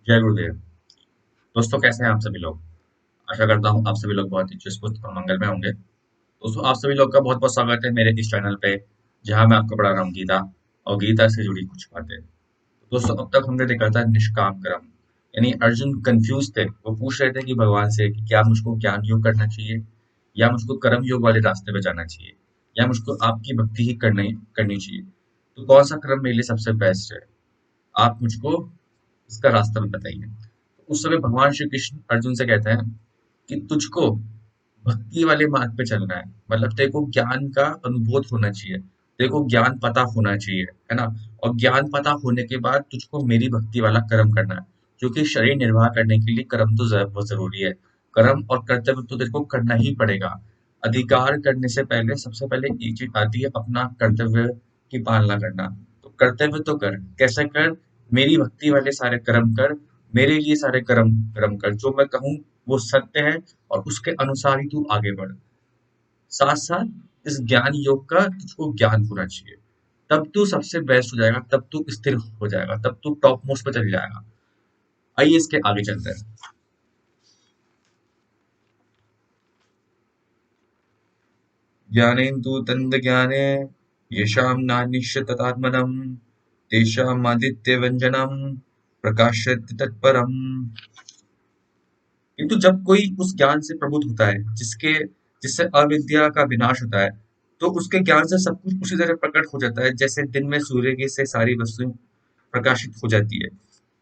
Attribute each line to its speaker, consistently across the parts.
Speaker 1: जय गुरुदेव। दोस्तों, कैसे हैं आप सभी लोग? आशा करता हूँ आप सभी लोग बहुत ही चुस्त और मंगलमय होंगे। दोस्तों, आप सभी लोग का बहुत बहुत स्वागत है मेरे इस चैनल पे, जहाँ मैं आपको पढ़ा रहा हूँ गीता और गीता से जुड़ी कुछ बातें। दोस्तों, अब तक हमने देखा था निष्काम कर्म, यानी अर्जुन कंफ्यूज थे। वो पूछ रहे थे कि भगवान से कि क्या मुझको ज्ञान योग करना चाहिए, या मुझको कर्म योग वाले रास्ते पे जाना चाहिए, या मुझको आपकी भक्ति ही करनी करनी चाहिए। तो कौन सा कर्म मेरे लिए सबसे बेस्ट है? आप मुझको इसका रास्ता भी बताइए। उस समय भगवान श्री कृष्ण अर्जुन से कहते हैं कि तुझको भक्ति वाले मार्ग पे चलना है, मतलब तेरे को ज्ञान का अनुभूत होना चाहिए, तेरे को ज्ञान पता होना चाहिए, है ना। और ज्ञान पता होने के बाद तुझको मेरी भक्ति वाला कर्म करना है, क्योंकि शरीर निर्वाह करने के लिए कर्म तो बहुत जरूरी है। कर्म और कर्तव्य तो तेरे को करना ही पड़ेगा। अधिकार करने से पहले सबसे पहले एक चीज आती है, अपना कर्तव्य की पालना करना। तो कर्तव्य तो कर, कैसे कर? मेरी भक्ति वाले सारे कर्म कर, मेरे लिए सारे कर्म कर्म कर, जो मैं कहूँ वो सत्य है, और उसके अनुसार ही तू आगे बढ़। साथ साथ इस ज्ञान योग का तुझको ज्ञान होना चाहिए, तब तू सबसे बेस्ट हो जाएगा, तब तू स्थिर हो जाएगा, तब तू टॉप मोस्ट पे चल जाएगा। आइए इसके आगे चलते हैं। ज्ञानेन्दु तन्द्ज्ञाने येषां नान्यश्यततात्मनं तेषामादित्यव्यञ्जनं प्रकाशयति तत्परम्। किंतु जब कोई उस ज्ञान से प्रबुद्ध होता है जिसके जिससे अविद्या का विनाश होता है, तो उसके ज्ञान से सब कुछ उसी तरह प्रकट हो जाता है जैसे दिन में सूर्य की से सारी वस्तुएं प्रकाशित हो जाती है।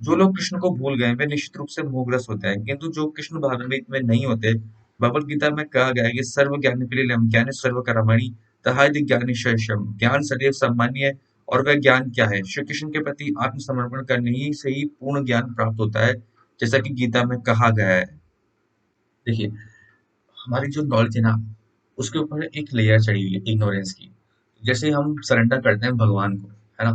Speaker 1: जो लोग कृष्ण को भूल गए वे निश्चित रूप से मोहग्रस्त होते हैं, किंतु जो कृष्ण भावनामृत में नहीं होते, भगवत गीता में कहा गया है कि सर्व ज्ञान के लिए ज्ञान सर्व कर्मणि तहादि ज्ञान शेषम, ज्ञान सदैव सामान्य है। और वह ज्ञान क्या है? श्री कृष्ण के प्रति आत्मसमर्पण करने ही से ही पूर्ण ज्ञान प्राप्त होता है, जैसा कि गीता में कहा गया है। देखिए, हमारी जो नॉलेज है ना, उसके ऊपर एक लेयर चढ़ी हुई है इग्नोरेंस की। जैसे हम सरेंडर करते हैं भगवान को, है ना,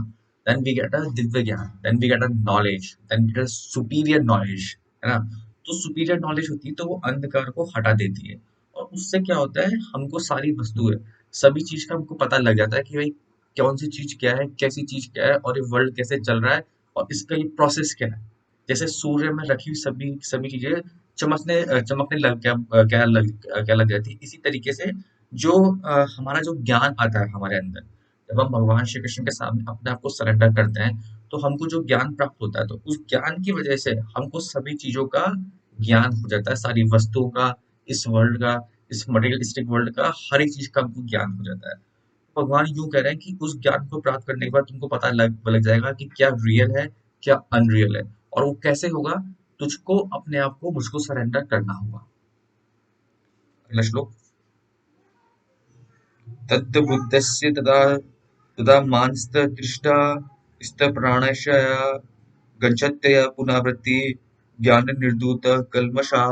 Speaker 1: देन वी गेट अ दिव्य ज्ञान, then we get a knowledge, then we get a superior knowledge, है ना। तो सुपीरियर नॉलेज होती है तो वो अंधकार को हटा देती है, और उससे क्या होता है, हमको सारी वस्तुएं, सभी चीज का हमको पता लग जाता है कि भाई कौन सी चीज क्या है, कैसी चीज क्या है, और ये वर्ल्ड कैसे चल रहा है, और इसका ये प्रोसेस क्या है। जैसे सूर्य में रखी हुई सभी सभी चीजें चमकने क्या लग जाती है, इसी तरीके से जो हमारा जो ज्ञान आता है हमारे अंदर, जब हम भगवान श्री कृष्ण के सामने अपने आप को सरेंडर करते हैं, तो हमको जो ज्ञान प्राप्त होता है, तो उस ज्ञान की वजह से हमको सभी चीजों का ज्ञान हो जाता है, सारी वस्तुओं का, इस वर्ल्ड का, इस मटेरियलिस्टिक वर्ल्ड का, हर एक चीज का हमको ज्ञान हो जाता है। भगवान यूं कह रहे हैं कि उस ज्ञान को प्राप्त करने के बाद तुमको पता लग जाएगा कि क्या रियल है, क्या अनरियल है। और वो कैसे होगा? तुझको अपने आप को मुझको सरेंडर करना होगा। अगला श्लोक। तत्तबुद्धस्य तदा तदा मानस्तृष्टा स्तप्राणशय गच्छत्यय पुनरावृत्ति ज्ञान निर्धूत कल्मषा।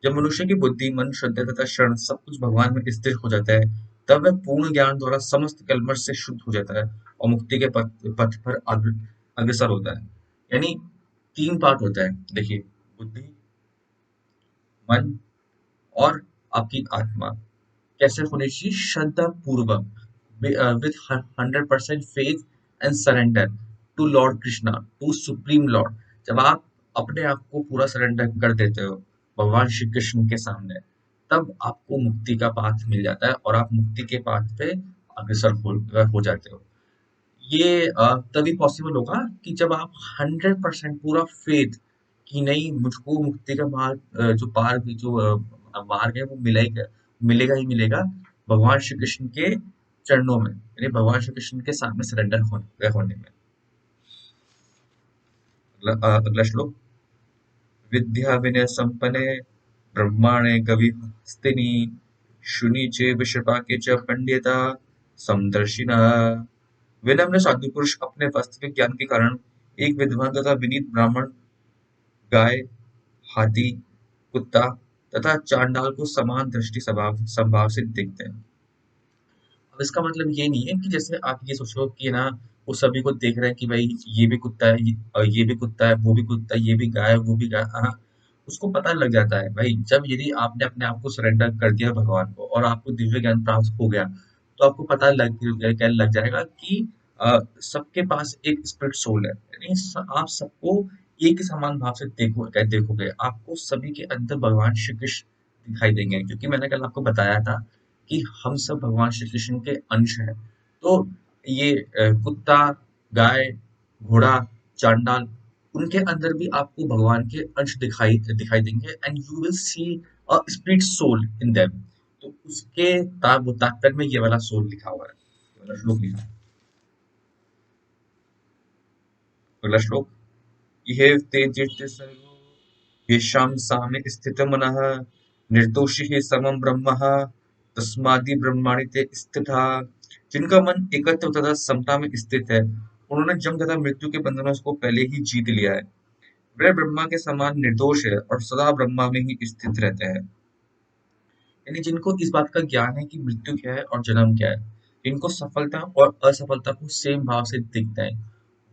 Speaker 1: जब मनुष्य की बुद्धि, मन, श्रद्धा तथा शरण सब कुछ भगवान में स्थिर हो जाता है, तब वह पूर्ण ज्ञान द्वारा समस्त कल्मष से शुद्ध हो जाता है और मुक्ति के पथ पर अग्रसर होता है। यानी तीन पार्ट होता है, देखिए, बुद्धि, मन और आपकी आत्मा। कैसे होनी चाहिए? श्रद्धा पूर्वक, with 100% faith and surrender to lord Krishna, to supreme lord. जब आप अपने आप को पूरा सरेंडर कर देते हो भगवान श्री कृष्ण के सामने, तब आपको मुक्ति का पाथ मिल जाता है और आप मुक्ति के पाथ पे अग्रसर हो जाते हो। ये तभी पॉसिबल होगा कि जब आप 100% पूरा फेथ कि नहीं, मुझको मुक्ति का मार्ग, मार्ग है वो मिलेगा ही मिलेगा भगवान श्री कृष्ण के चरणों में, यानी भगवान श्री कृष्ण के सामने सरेंडर होने में। अगला श्लोक। विद्या विनय संपन्ने ब्रह्माणे कवि हस्तिनी शुनि चे विश्वपाके च पंडिता समदर्शिना। विनम्र साधु पुरुष अपने वास्तविक ज्ञान के कारण एक विद्वान तथा विनीत ब्राह्मण, गाय, हाथी, कुत्ता तथा चांडाल को समान दृष्टि स्वभाव संभाव से देखते हैं। अब इसका मतलब ये नहीं है कि जैसे आप ये सोचो कि ना, वो सभी को देख रहे हैं कि भाई ये भी कुत्ता है, ये भी कुत्ता है, वो भी कुत्ता है, ये भी गाय है, वो भी गाय। हाँ, उसको पता लग जाता है भाई, जब यदि आपने अपने आप को सरेंडर कर दिया भगवान को और आपको दिव्य ज्ञान प्राप्त हो गया, तो आपको पता लग जाएगा कि सबके पास एक स्पिरिट सोल है, यानी आप सबको एक ही समान भाव से देखोगे आपको सभी के अंदर भगवान श्री कृष्ण दिखाई देंगे, क्योंकि मैंने कल आपको बताया था कि हम सब भगवान श्री कृष्ण के अंश हैं। तो ये कुत्ता, गाय, घोड़ा, चांडाल, उनके अंदर भी आपको भगवान के अंश दिखाई दिखाई देंगे, and you will see a spirit soul in them. तो उसके तात्पर्य में ये वाला सोल लिखा हुआ है, ये वाला श्लोक लिखा है। अगला श्लोक, इहे ते जित सर्वो येषां साम्ये स्थितमनः निर्दोषिः समं ब्रह्म तस्मादि ब्रह्माणि ते स्थितः। जिनका मन एकत्व तथा समता में स्थित है, उन्होंने जन्म तथा मृत्यु के बंधनों को पहले ही जीत लिया है। वे ब्रह्मा के समान निर्दोष है और सदा ब्रह्मा में ही स्थित रहते हैं। यानी जिनको इस बात का ज्ञान है कि मृत्यु क्या है और जन्म क्या है, जिनको सफलता और असफलता को सेम भाव से दिखता है,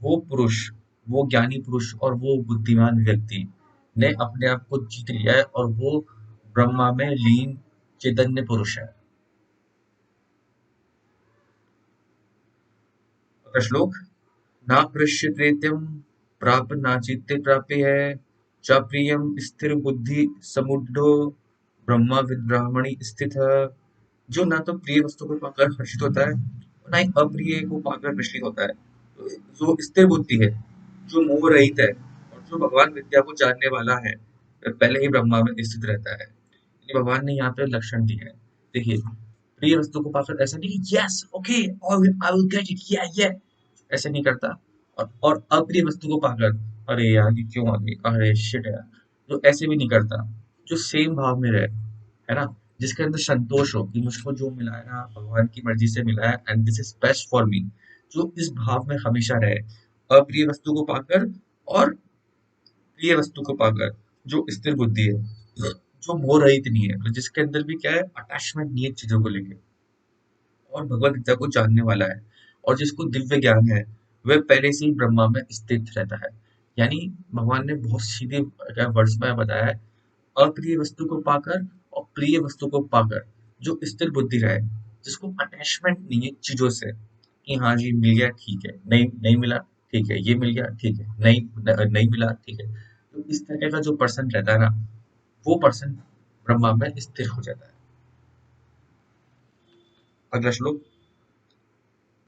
Speaker 1: वो पुरुष, वो ज्ञानी पुरुष और वो बुद्धिमान व्यक्ति ने अपने आप को जीत लिया है, और वो ब्रह्मा में लीन चैतन्य पुरुष है। अगला श्लोक, ना पृश्यते प्राप नाचित्ते प्राप्य है च प्रियम स्थिर बुद्धि समुद्धो ब्रह्मा विद ब्राह्मणी स्थित। जो ना तो प्रिय वस्तु को पाकर हर्षित होता है और ना ही अप्रिय को पाकर विचलित होता है, जो स्थिर बुद्धि है, जो मोह रहित है और जो भगवान विद्या को जानने वाला है, वह पहले ही ब्रह्मा में स्थित रहता है। ये भगवान ने यहाँ पे लक्षण दिए हैं। देखिए, प्रिय वस्तु को पाकर ऐसा नहीं कि yes okay I will get it, या ऐसे नहीं करता। और अप्रिय वस्तु को पाकर अरे यार ये क्यों आ गई, अरे शिट यार, जो ऐसे भी नहीं करता। जो सेम भाव में रहे, है ना, जिसके अंदर संतोष हो कि मुझको जो मिला है ना भगवान की मर्जी से मिला है and this is best for me, जो इस भाव में हमेशा रहे, अप्रिय वस्तु को पाकर और प्रिय वस्तु को पाकर, जो स्थिर बुद्धि है, जो मोह रहित नहीं है, मतलब जिसके अंदर भी क्या है, अटैचमेंट नहीं है चीजों को लेके, और भगवत गीता को जानने वाला है, और जिसको दिव्य ज्ञान है, वह पहले से ही ब्रह्मा में स्थित रहता है। यानी भगवान ने बहुत सीधे वर्ड्स में बताया है, अप्रिय वस्तु को पाकर और प्रिय वस्तु को पाकर जो स्थिर बुद्धि रहे, जिसको अटैचमेंट नहीं है चीजों से, कि हाँ जी मिल गया ठीक है, नहीं नहीं मिला ठीक है, ये मिल गया ठीक है, नहीं मिला ठीक है। तो इस तरह का जो पर्सन रहता है ना, वो पर्सन ब्रह्मा में स्थिर हो जाता है। अगला श्लोक,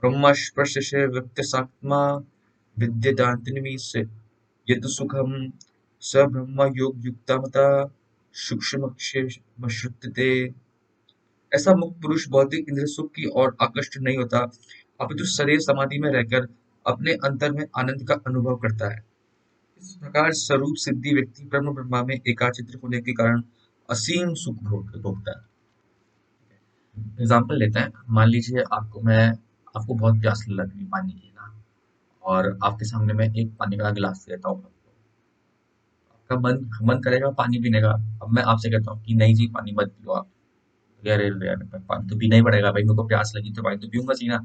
Speaker 1: ब्रह्मस्पर्शे व्यक्तिसात्मा विद्येदान्तनिमी से यत् सुखम स ब्रह्म योग युक्तामता सूक्ष्मक्षेमश्नुते। ऐसा मुक्त पुरुष भौतिक इंद्रिय सुख की ओर आकृष्ट नहीं होता, अपितु शरीर समाधि में रहकर अपने अंतर में आनंद का अनुभव करता है। इस प्रकार स्वरूप सिद्धि व्यक्ति ब्रह्म ब्रह्मा में एकाचित्र होने के कारण असीम सुख भोगता है। एग्जाम्पल लेते हैं, मान लीजिए आपको बहुत प्यास लग रही पानी की ना, और आपके सामने मैं एक पानी का गिलास देता हूँ, आपका मन मन करेगा पानी पीने का। अब मैं आपसे कहता हूँ कि नहीं जी पानी मत पियो आप, अरे यार पानी तो पीना ही पड़ेगा भाई, मेरे को प्यास लगी तो पानी तो पीऊंगा सी ना।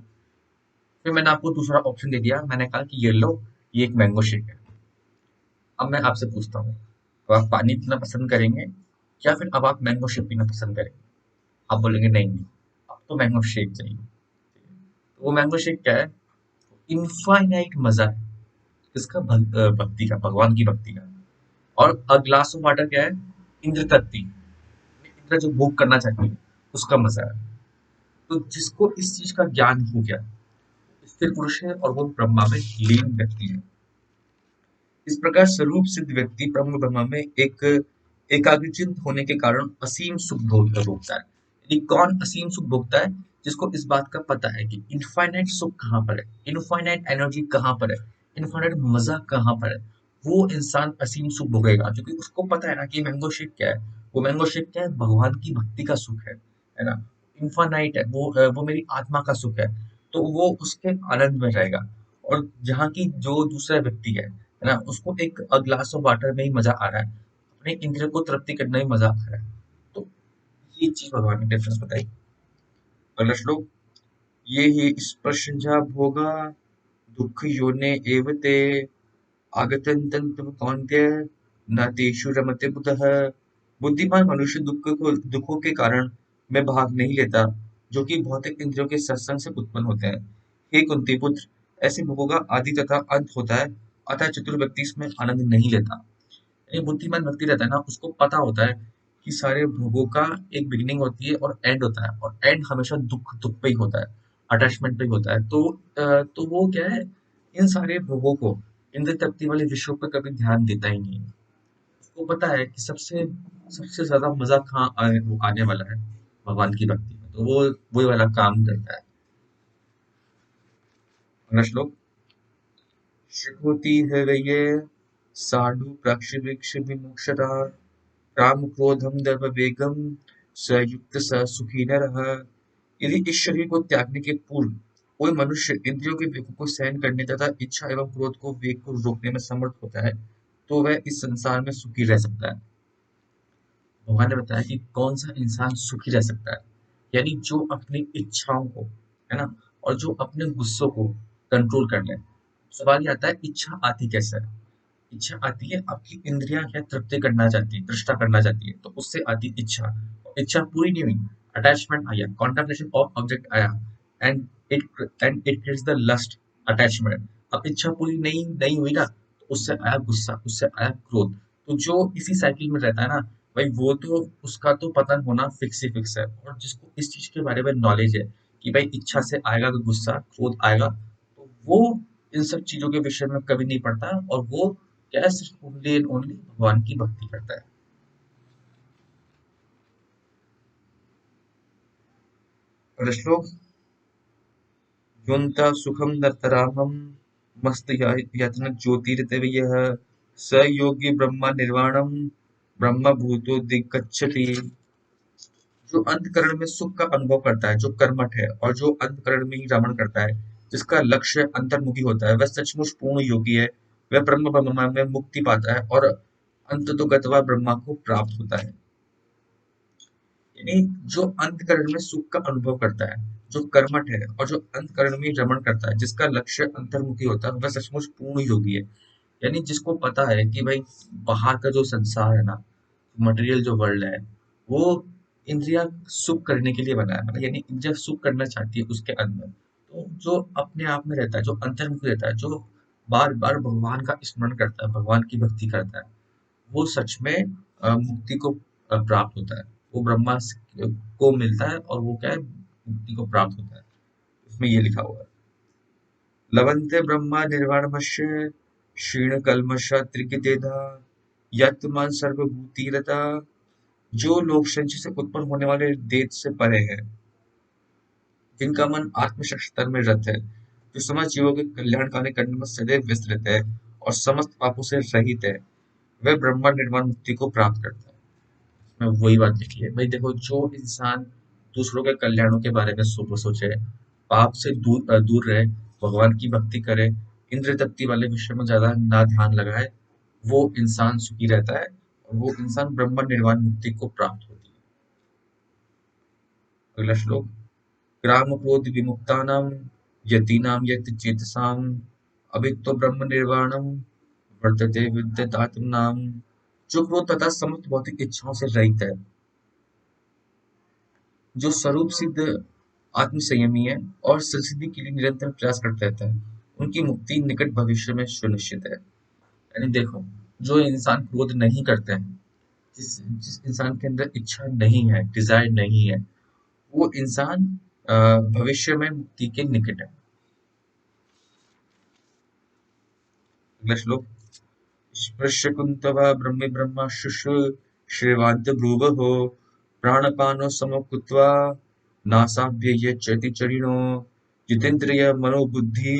Speaker 1: फिर मैंने आपको दूसरा ऑप्शन दे दिया, मैंने कहा कि ये लो, ये एक मैंगो शेक है। अब मैं आपसे पूछता हूँ, तो आप पानी पीना पसंद करेंगे या फिर अब आप मैंगो शेक पीना पसंद करेंगे? आप बोलेंगे नहीं नहीं, अब तो मैंगो शेक चाहिए। तो वो मैंगो शेक क्या है? इनफाइनाइट मजा है इसका, भक्ति का, भगवान की भक्ति का। और अ ग्लास ऑफ वाटर क्या है? इंद्र तृप्ति, इंद्र जो भोग करना चाहती है उसका मजा है। तो जिसको इस चीज का ज्ञान हो गया, स्थिर पुरुष है और वो ब्रह्मा में लीन व्यक्ति है। इस प्रकार स्वरूप सिद्ध व्यक्ति ब्रह्म ब्रह्मा में एक एकाग्रचित होने के कारण असीम सुख भोगता है। यानी कौन असीम सुख भोगता है? जिसको इस बात का पता है कि इनफाइनाइट सुख कहाँ पर है, इनफाइनाइट एनर्जी कहाँ पर है, इनफाइनाइट मजा कहाँ पर है, वो इंसान असीम सुख भोगेगा, क्योंकि उसको पता है ना कि मैंगो शेक क्या है। वो मैंगो शेक क्या है? भगवान की भक्ति का सुख है ना, इनफाइनाइट है वो मेरी आत्मा का सुख है। तो वो उसके आनंद में रहेगा। और जहाँ की जो दूसरा व्यक्ति है ना, उसको एक ग्लास ऑफ वाटर में ही मजा आ रहा है, अपने इंद्रिय को तृप्ति करने में मजा आ रहा है। तो ये चीज भगवान ने डिफरेंस बताई। अगला श्लोक, ये ही स्पर्शंजा भोगा दुःख योने एव ते आगतन्तं कौन्तेय न तेषु रमते बुधः। बुद्धिमान मनुष्य दुखों के कारण में भाग नहीं लेता, जो कि भौतिक इंद्रियों के सत्संग से उत्पन्न होते हैं। हे कुंती पुत्र, ऐसे भोगों का आदि तथा अंत होता है, अतः चतुर व्यक्ति इसमें आनंद नहीं लेता। यानी बुद्धिमान व्यक्ति रहता है ना, उसको पता होता है कि सारे भोगों का एक बिगिनिंग होती है और एंड होता है, और एंड हमेशा दुख दुख पे ही होता है, अटैचमेंट पे ही होता है। तो वो क्या है, इन सारे भोगों को, इंद्र तृप्ति वाले विषयों पे कभी ध्यान देता ही नहीं है। उसको पता है कि सबसे सबसे ज्यादा मजा वो आने वाला है भगवान की भक्ति में, तो वो वही वाला काम करता है। अगला श्लोक। शिखोति हृदये साधु प्रक्षिभिक्ष विमुक्षता काम क्रोधम दर्प वेगम स युक्त स सुखी नरः। यदि इस शरीर को त्यागने के पूर्व कोई मनुष्य इंद्रियों के वेगों को सहन करने तथा इच्छा एवं क्रोध को वेग को रोकने में समर्थ होता है, तो वह इस संसार में सुखी रह सकता है। भगवान ने बताया कि कौन सा इंसान सुखी रह सकता है, यानी जो अपनी इच्छाओं को, है ना, और जो अपने गुस्सों को कंट्रोल कर ले। सवाल ये आता है, इच्छा आती कैसे है? इच्छा आती है, आपकी इंद्रियां क्या तृप्ति करना चाहती है, तृष्णा करना चाहती है, तो उससे आती इच्छा। इच्छा पूरी नहीं हुई, अटैचमेंट आया, कॉन्टेम्पलेशन ऑफ ऑब्जेक्ट आया, and it creates the lust, attachment. अब इच्छा पूरी नहीं नहीं हुई ना, तो उससे आया गुस्सा, उससे आया क्रोध। तो जो इसी साइकिल में रहता है ना भाई, वो तो उसका तो पतन होना फिक्स ही फिक्स है। और जिसको इस चीज के बारे में नॉलेज है कि भाई इच्छा से आएगा तो गुस्सा, क्रोध आएगा, तो वो इन सब चीजों के विषय में कभी नहीं पड़ता, और वो क्या है, सिर्फ ओनली एंड ओनली भगवान की भक्ति करता है। अगला श्लोक। योऽन्ता सुखं नरतरामं मस्त यत्न ज्योतिर्देवयः स योगी ब्रह्म निर्वाणं ब्रह्म भूतो दिग्गच्छति। जो अंतकरण में सुख का अनुभव करता है, जो कर्मठ है, और जो अंतकरण में ही रमण करता है, जिसका लक्ष्य अंतर्मुखी होता है, वह सचमुच पूर्ण योगी है। वह ब्रह्म ब्रह्म में मुक्ति पाता है और अंततोगत्वा ब्रह्मा को प्राप्त होता है। यानी जो अंतकरण में सुख का अनुभव करता है, जो कर्मठ है, और जो अंतकरण में रमण करता है, जिसका लक्ष्य अंतर्मुखी होता है, वह सचमुच पूर्ण योगी है। यानी जिसको पता है कि भाई बाहर का जो संसार है ना, मटेरियल जो वर्ल्ड है, वो इंद्रिया सुख करने के लिए बना है, मतलब यानी इंद्रिया सुख करना चाहती है उसके अंदर। तो जो अपने आप में रहता है, जो अंतर्मुखी रहता है, जो बार बार भगवान का स्मरण करता है, भगवान की भक्ति करता है, वो सच में मुक्ति को प्राप्त होता है। वो को मिलता है, और वो क्या है, मुक्ति को प्राप्त होता है। इसमें ये लिखा हुआ है, लभन्ते ब्रह्मा निर्वाणमस्य क्षीणकल्मषत्रिकितेधा यत्मान सर्वभूतिरता। जो लोग संचय से उत्पन्न होने वाले देह से परे हैं, जिनका मन आत्मसाक्षात्कार में रत है, जो समस्त जीवों के कल्याण कार्य करने में सदैव व्यस्त रहते हैं और समस्त पापों से रहित है, वह ब्रह्मा निर्वाण मुक्ति को प्राप्त करता है। मैं वही बात लिखी है भाई, देखो जो इंसान दूसरों के कल्याणों के बारे में सोचे, पाप से दूर रहे, भगवान की भक्ति करे, इंद्र तृप्ति वाले विषय में ज्यादा ना ध्यान लगाए, वो इंसान सुखी रहता है, और वो इंसान ब्रह्म निर्वाण मुक्ति को प्राप्त होती है। अगला श्लोक। ग्राम क्रोध विमुक्तानां यतीनां यत चेतसाम अभितो ब्रह्म निर्वाणम वर्तते विद्यतात्मनाम। जो क्रोध तथा समस्त भौतिक इच्छाओं से रहित है, जो स्वरूप सिद्ध आत्म संयमी है और संसिद्धि के लिए निरंतर प्रयास करता रहता है, उनकी मुक्ति निकट भविष्य में सुनिश्चित है। यानी देखो, जो इंसान क्रोध नहीं करते हैं, जिस जिस इंसान के अंदर इच्छा नहीं है, डिजायर नहीं है, वो इंसान भविष्य में मुक्ति के निकट है। अगला श्लोक। स्पृश्य कुंतवा ब्रह्मे ब्रह्मा शुशु श्रीवाद्य भ्रुवो प्राणपानो समो कृत्वा नासाभ्य यच्चति चरिणो जितेन्द्रिय मनोबुद्धि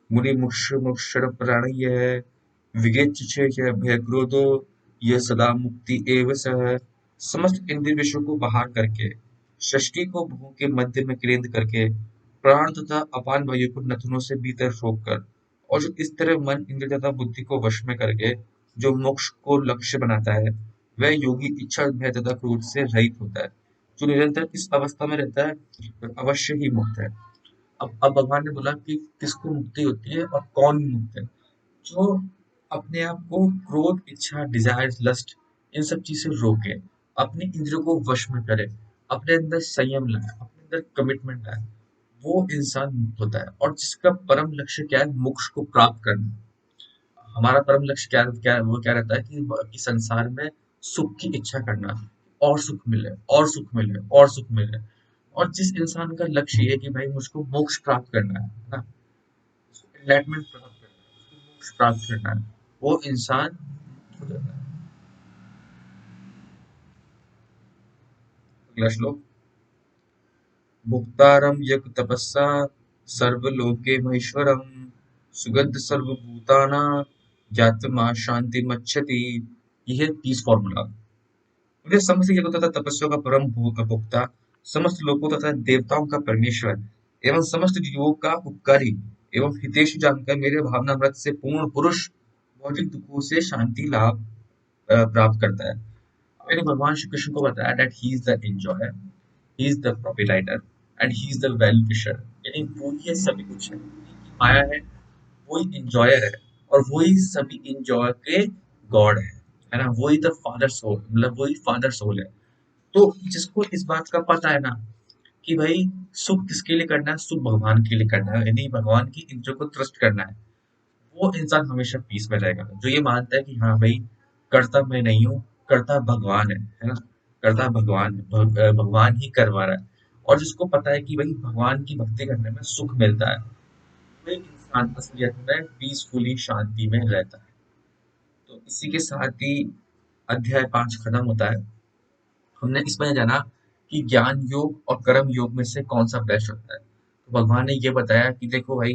Speaker 1: मुनि मुक्षर प्राणय विगेच्छ भय क्रोधो यह सदा मुक्ति एव सह। समस्त इंद्रिय विषयों को बाहर करके, सृष्टि को भू के मध्य में केंद्र करके, प्राण तथा अपान वायु को नथनों से भीतर रोककर, और जो इस तरह मन इंद्रिय तथा बुद्धि को वश में करके जो मोक्ष को लक्ष्य बनाता है, वह योगी इच्छा भय तथा क्रोध से रहित होता है। जो निरंतर इस अवस्था में रहता है, वह अवश्य ही मुक्त है। अब भगवान ने बोला कि किसको मुक्ति होती है और कौन मुक्त है। जो अपने आप को क्रोध, इच्छा, डिजायर, लस्ट, इन सब चीज से रोके, अपने इंद्रियों को वश में करे, अपने अंदर संयम लाए, अपने अंदर कमिटमेंट लाए, वो इंसान मुक्त होता है। और जिसका परम लक्ष्य क्या है, मोक्ष को प्राप्त करना। हमारा परम लक्ष्य क्या क्या वो क्या रहता है कि संसार में सुख की इच्छा करना, और सुख मिले और सुख मिले और सुख मिले। और जिस इंसान का लक्ष्य ये है कि भाई मुझको मोक्ष प्राप्त करना है ना, एनलाइटमेंट प्राप्त करना है, उसको मोक्ष प्राप्त करना है, वो इंसान हो जाता है। अगला श्लोक। भोक्तारं यज्ञ तपस्या सर्वलोके महेश्वरम् सुगंध सर्वभूतानां ज्ञात्मा शांतिमच्छति। यह है पीस फॉर्मूला। मुझे समस्त यज्ञों तथा तपस्या का भोक्ता, समस्त लोकों तथा देवताओं का परमेश्वर एवं समस्त जीवों का उपकारी एवं हितेश जानकर मेरे भावनामृत से पूर्ण पुरुष भौतिक दुखों से शांति लाभ प्राप्त करता है। मैंने भगवान श्री कृष्ण को बताया that he is the enjoyer, he is the proprietor and he is the well wisher. यानी वो ही है सभी कुछ है, माया है, वही इंजॉयर है, और वही सभी इंजॉय के गॉड है ना, वही द फादर सोल, मतलब वही फादर सोल है। तो जिसको इस बात का पता है ना कि भाई सुख किसके लिए करना है, सुख भगवान के लिए करना है, यानी भगवान की इंद्रियों को ट्रस्ट करना है, वो इंसान हमेशा पीस में रहेगा। जो ये मानता है कि हाँ भाई करता मैं नहीं हूँ, करता भगवान है ना, करता भगवान है, भगवान ही करवा रहा है। और जिसको पता है कि भाई भगवान की भक्ति करने में सुख मिलता है, वही इंसान असलियत में पीसफुली शांति में रहता है। तो इसी के साथ ही अध्याय 5 खत्म होता है। हमने इसमें जाना कि ज्ञान योग और कर्म योग में से कौन सा बेस्ट होता है। तो भगवान ने ये बताया कि देखो भाई,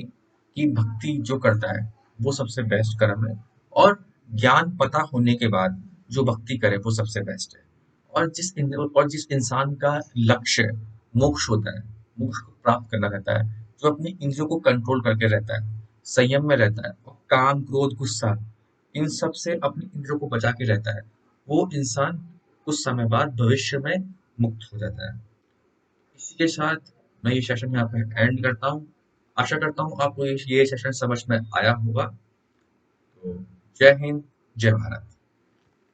Speaker 1: कि भक्ति जो करता है वो सबसे बेस्ट कर्म है, और ज्ञान पता होने के बाद जो भक्ति करे वो सबसे बेस्ट है। और जिस इंसान का लक्ष्य मोक्ष होता है, मोक्ष को प्राप्त करना रहता है, जो अपनी इंद्रियों को कंट्रोल करके रहता है, संयम में रहता है, और काम क्रोध गुस्सा इन सब से अपनी इंद्रियों को बचा के रहता है, वो इंसान कुछ समय बाद भविष्य में मुक्त हो जाता है। इसी के साथ मैं ये सेशन यहाँ पे एंड करता हूँ। आशा करता हूँ आपको ये सेशन समझ में आया होगा। तो जय हिंद, जय भारत।